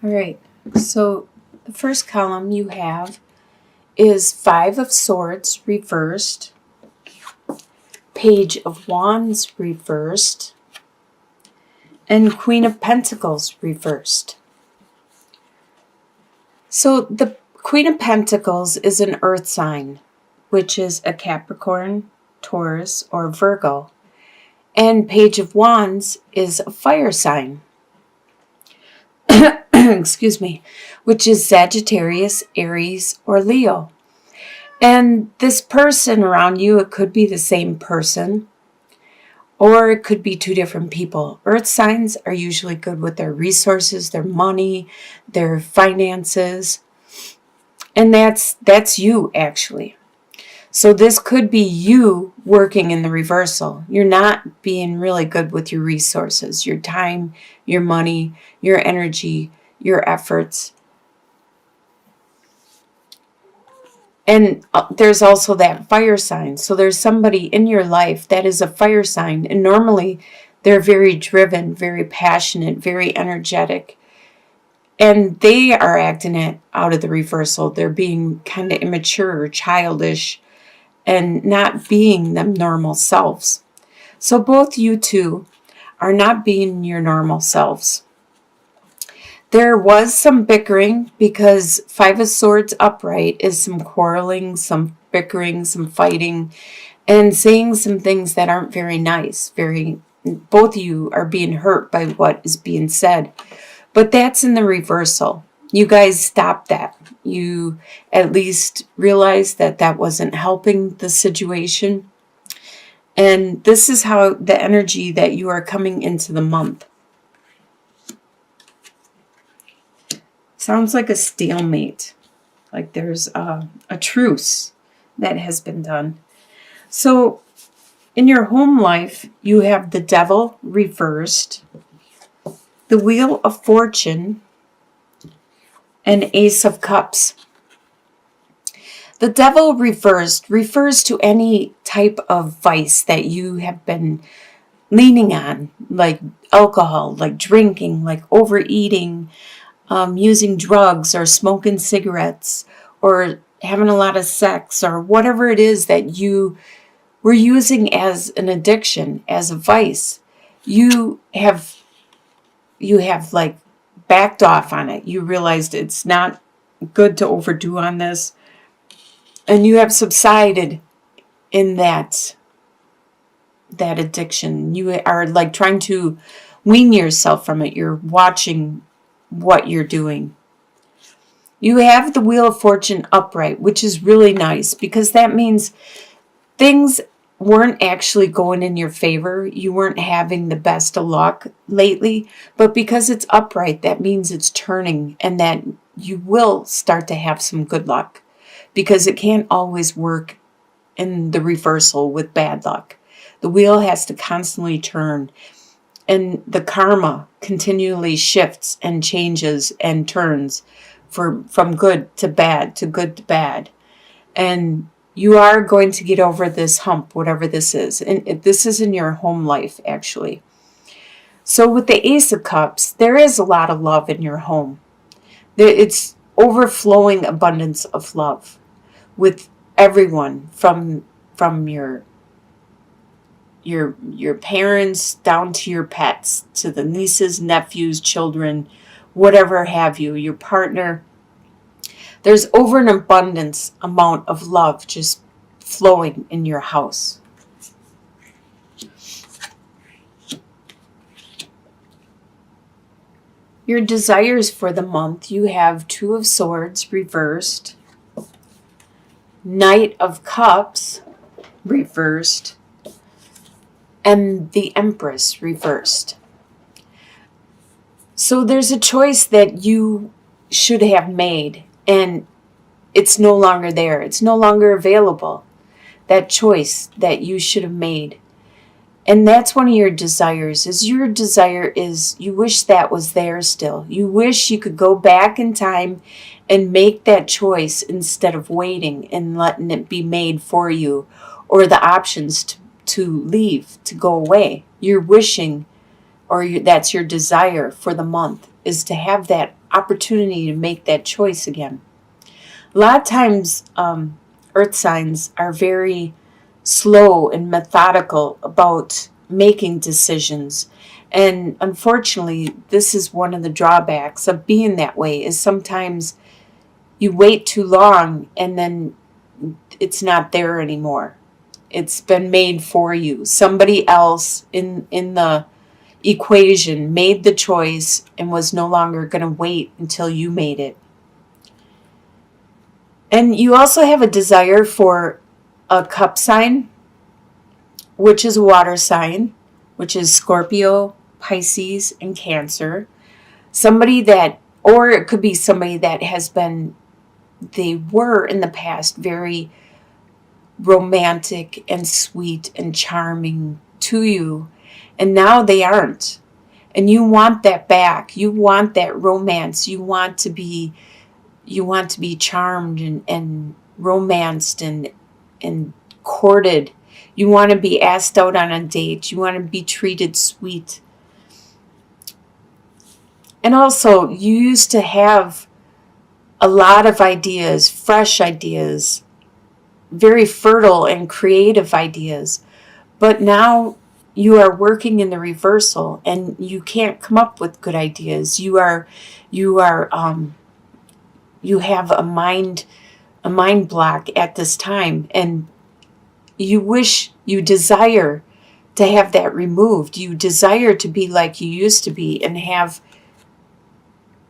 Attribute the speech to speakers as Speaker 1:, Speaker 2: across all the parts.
Speaker 1: All right, so the first column you have is Five of Swords reversed, Page of Wands reversed, and Queen of Pentacles reversed. So the Queen of Pentacles is an earth sign, which is a Capricorn, Taurus, or Virgo. And Page of Wands is a fire sign. Excuse me, which is Sagittarius, Aries, or Leo. And this person around you, it could be the same person, or it could be two different people. Earth signs are usually good with their resources, their money, their finances. And that's you, actually. So this could be you working in the reversal. You're not being really good with your resources, your time, your money, your energy, your efforts. And there's also that fire sign. So there's somebody in your life that is a fire sign. And normally they're very driven, very passionate, very energetic. And they are acting it out of the reversal. They're being kind of immature, childish, and not being them normal selves. So both you two are not being your normal selves. There was some bickering because Five of Swords upright is some quarreling, some bickering, some fighting, and saying some things that aren't very nice. Both of you are being hurt by what is being said. But that's in the reversal. You guys stopped that. You at least realized that that wasn't helping the situation. And this is how the energy that you are coming into the month. Sounds like a stalemate. Like there's a truce that has been done. So in your home life, you have the Devil reversed, the Wheel of Fortune, and Ace of Cups. The Devil reversed refers to any type of vice that you have been leaning on, like alcohol, like drinking, like overeating, using drugs or smoking cigarettes or having a lot of sex or whatever it is that you were using as an addiction, as a vice. You have like backed off on it. You realized it's not good to overdo on this. And you have subsided in that addiction. You are like trying to wean yourself from it. You're watching what you're doing. You have the Wheel of Fortune upright, which is really nice because that means things weren't actually going in your favor. You weren't having the best of luck lately, but because it's upright, that means it's turning and that you will start to have some good luck because it can't always work in the reversal with bad luck. The wheel has to constantly turn and the karma continually shifts and changes and turns from good to bad to good to bad. And you are going to get over this hump, whatever this is. And this is in your home life, actually. So with the Ace of Cups, there is a lot of love in your home. It's overflowing abundance of love with everyone from your parents down to your pets, to the nieces, nephews, children, whatever have you, your partner. There's over an abundance amount of love just flowing in your house. Your desires for the month, you have Two of Swords reversed, Knight of Cups reversed, and the Empress reversed. So there's a choice that you should have made, and it's no longer there. It's no longer available. That choice that you should have made. And that's one of your desires. Your desire is you wish that was there still. You wish you could go back in time and make that choice instead of waiting and letting it be made for you, or the options to leave, to go away. You're wishing, or that's your desire for the month, is to have that opportunity to make that choice again. A lot of times, earth signs are very slow and methodical about making decisions. And unfortunately, this is one of the drawbacks of being that way, is sometimes you wait too long and then it's not there anymore. It's been made for you. Somebody else in the equation made the choice and was no longer going to wait until you made it. And you also have a desire for a cup sign, which is a water sign, which is Scorpio, Pisces, and Cancer. Somebody that, or it could be somebody that has been, they were in the past very romantic and sweet and charming to you, and now they aren't. And you want that back. You want that romance. You want to be charmed and romanced and courted. You want to be asked out on a date. You want to be treated sweet. And also, you used to have a lot of ideas, fresh ideas, very fertile and creative ideas. But now you are working in the reversal and you can't come up with good ideas. You have a mind block at this time, and you desire to have that removed. You desire to be like you used to be and have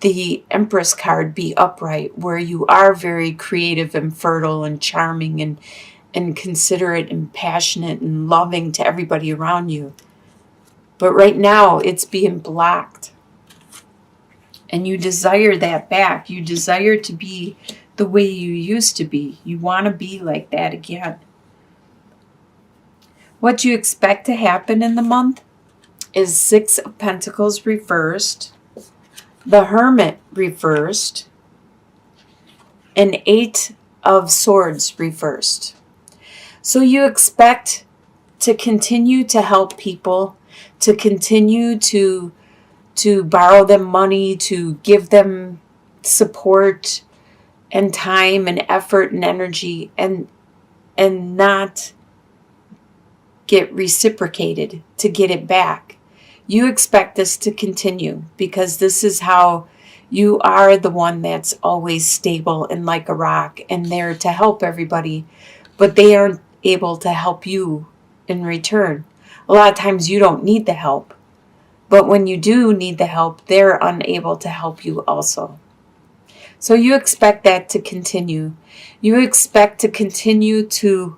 Speaker 1: the Empress card be upright, where you are very creative and fertile and charming and considerate and passionate and loving to everybody around you. But right now it's being blocked. And you desire that back. You desire to be the way you used to be. You want to be like that again. What you expect to happen in the month is 6 of Pentacles reversed, the Hermit reversed, and 8 of Swords reversed. So you expect to continue to help people, to continue to borrow them money, to give them support and time and effort and energy, and not get reciprocated, to get it back. You expect this to continue because this is how you are, the one that's always stable and like a rock and there to help everybody, but they aren't able to help you in return. A lot of times you don't need the help, but when you do need the help, they're unable to help you also. So you expect that to continue. You expect to continue to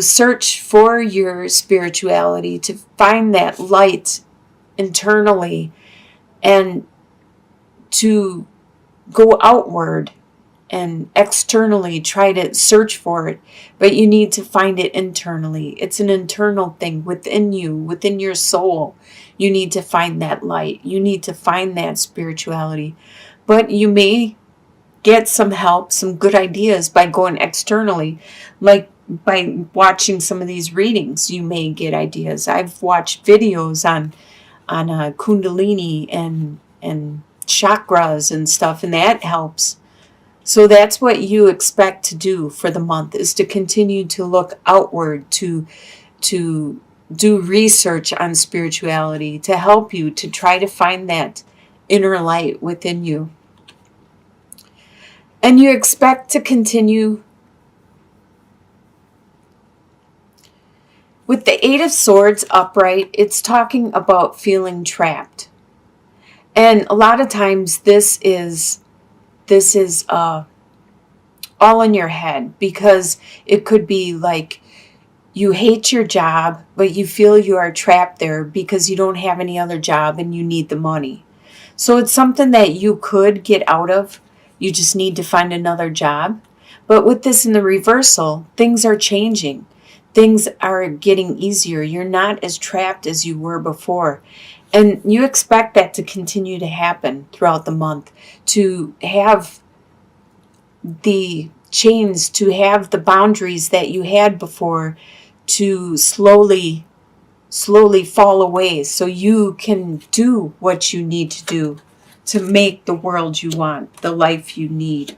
Speaker 1: search for your spirituality, to find that light internally, and to go outward and externally try to search for it. But you need to find it internally. It's an internal thing within you, within your soul. You need to find that light. You need to find that spirituality. But you may get some help, some good ideas by going externally, like by watching some of these readings. You may get ideas. I've watched videos on Kundalini and chakras and stuff, and that helps. So that's what you expect to do for the month, is to continue to look outward, to do research on spirituality, to help you to try to find that inner light within you. And you expect to continue. With the 8 of Swords upright, it's talking about feeling trapped. And a lot of times this is all in your head, because it could be like you hate your job, but you feel you are trapped there because you don't have any other job and you need the money. So it's something that you could get out of. You just need to find another job. But with this in the reversal, things are changing. Things are getting easier. You're not as trapped as you were before. And you expect that to continue to happen throughout the month, to have the chains, to have the boundaries that you had before to slowly fall away, so you can do what you need to do to make the world you want, the life you need.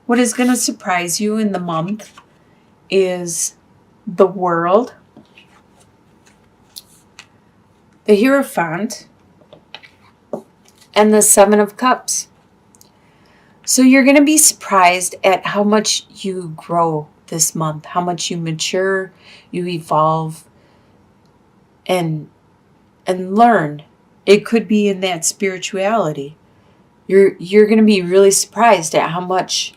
Speaker 1: What is going to surprise you in the month is the World, the Hierophant, and the Seven of Cups. So you're going to be surprised at how much you grow this month, how much you mature, you evolve, and learn. It could be in that spirituality. You're going to be really surprised at how much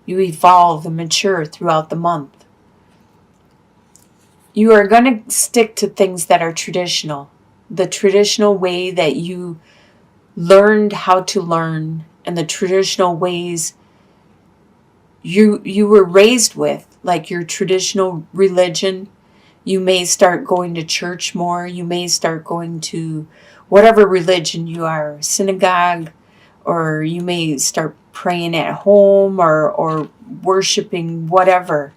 Speaker 1: you evolve and mature throughout the month. You are going to stick to things that are traditional, the traditional way that you learned how to learn, and the traditional ways you were raised with, like your traditional religion. You may start going to church more. You may start going to whatever religion you are, synagogue, or you may start praying at home or worshiping whatever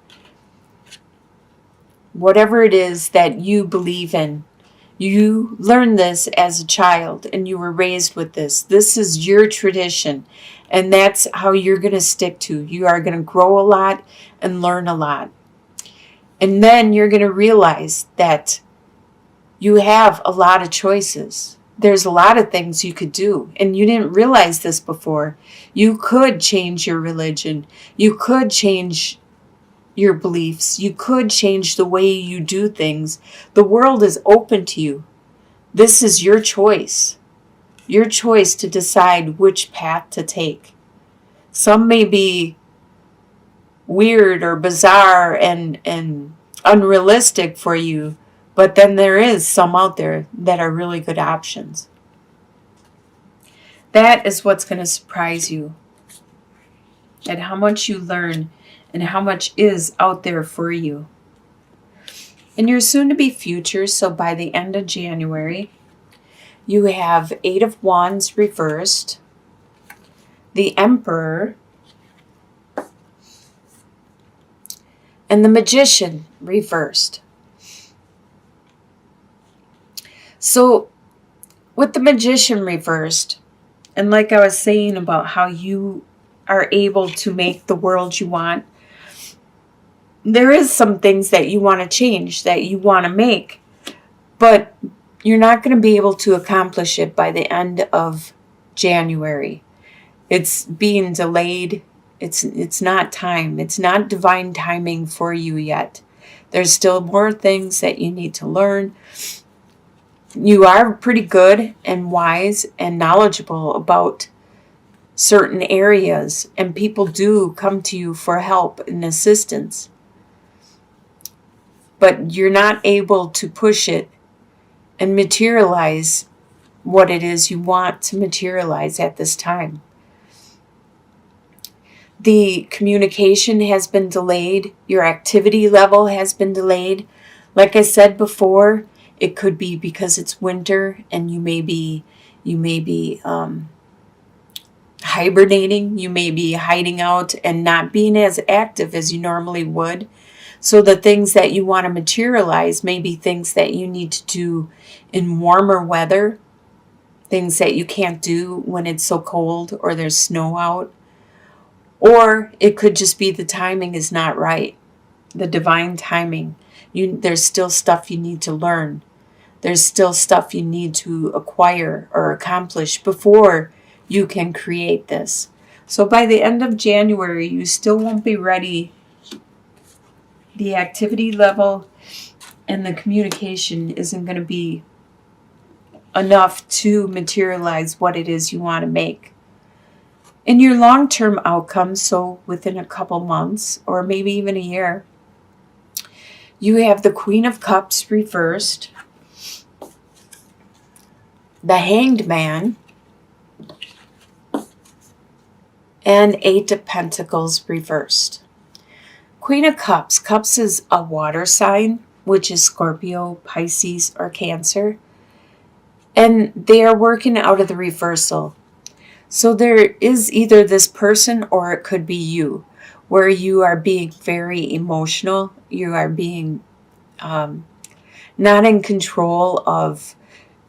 Speaker 1: it is that you believe in. You learned this as a child and you were raised with this. This is your tradition, and that's how you're going to stick to. You are going to grow a lot and learn a lot. And then you're going to realize that you have a lot of choices. There's a lot of things you could do, and you didn't realize this before. You could change your religion. You could change your beliefs. You could change the way you do things. The world is open to you. This is your choice. Your choice to decide which path to take. Some may be weird or bizarre and unrealistic for you, but then there is some out there that are really good options. That is what's going to surprise you, at how much you learn and how much is out there for you. In your soon-to-be future, so by the end of January, you have 8 of Wands reversed, the Emperor, and the Magician reversed. So with the Magician reversed, and like I was saying about how you are able to make the world you want, there is some things that you want to change, that you want to make, but you're not going to be able to accomplish it by the end of January. It's being delayed. It's not time. It's not divine timing for you yet. There's still more things that you need to learn. You are pretty good and wise and knowledgeable about certain areas, and people do come to you for help and assistance. But you're not able to push it and materialize what it is you want to materialize at this time. The communication has been delayed. Your activity level has been delayed. Like I said before, it could be because it's winter and you may be hibernating. You may be hiding out and not being as active as you normally would. So the things that you want to materialize may be things that you need to do in warmer weather, things that you can't do when it's so cold or there's snow out. Or it could just be the timing is not right, the divine timing. There's still stuff you need to learn. There's still stuff you need to acquire or accomplish before you can create this. So by the end of January, you still won't be ready. The activity level and the communication isn't going to be enough to materialize what it is you want to make. In your long-term outcomes, so within a couple months or maybe even a year, you have the Queen of Cups reversed, the Hanged Man, and 8 of Pentacles reversed. Queen of Cups. Cups is a water sign, which is Scorpio, Pisces, or Cancer. And they are working out of the reversal. So there is either this person or it could be you, where you are being very emotional. You are being not in control of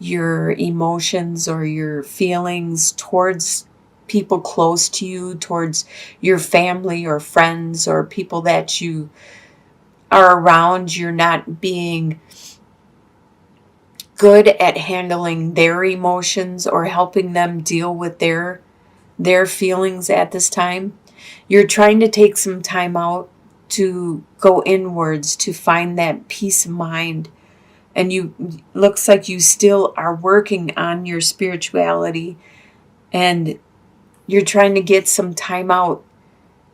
Speaker 1: your emotions or your feelings towards people close to you, towards your family or friends or people that you are around. You're not being good at handling their emotions or helping them deal with their feelings at this time. You're trying to take some time out to go inwards to find that peace of mind. And you looks like you still are working on your spirituality, and you're trying to get some time out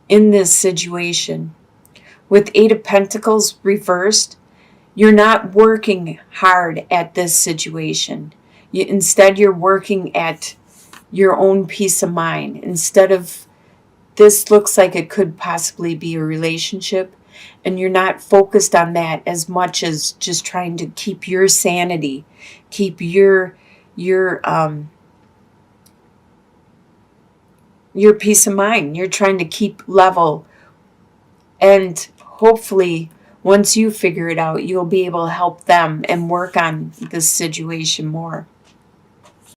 Speaker 1: in this situation. With Eight of Pentacles reversed, you're not working hard at this situation. Instead, you're working at your own peace of mind. Instead of, this looks like it could possibly be a relationship, and you're not focused on that as much as just trying to keep your sanity, keep your peace of mind. You're trying to keep level, and hopefully once you figure it out, you'll be able to help them and work on this situation more.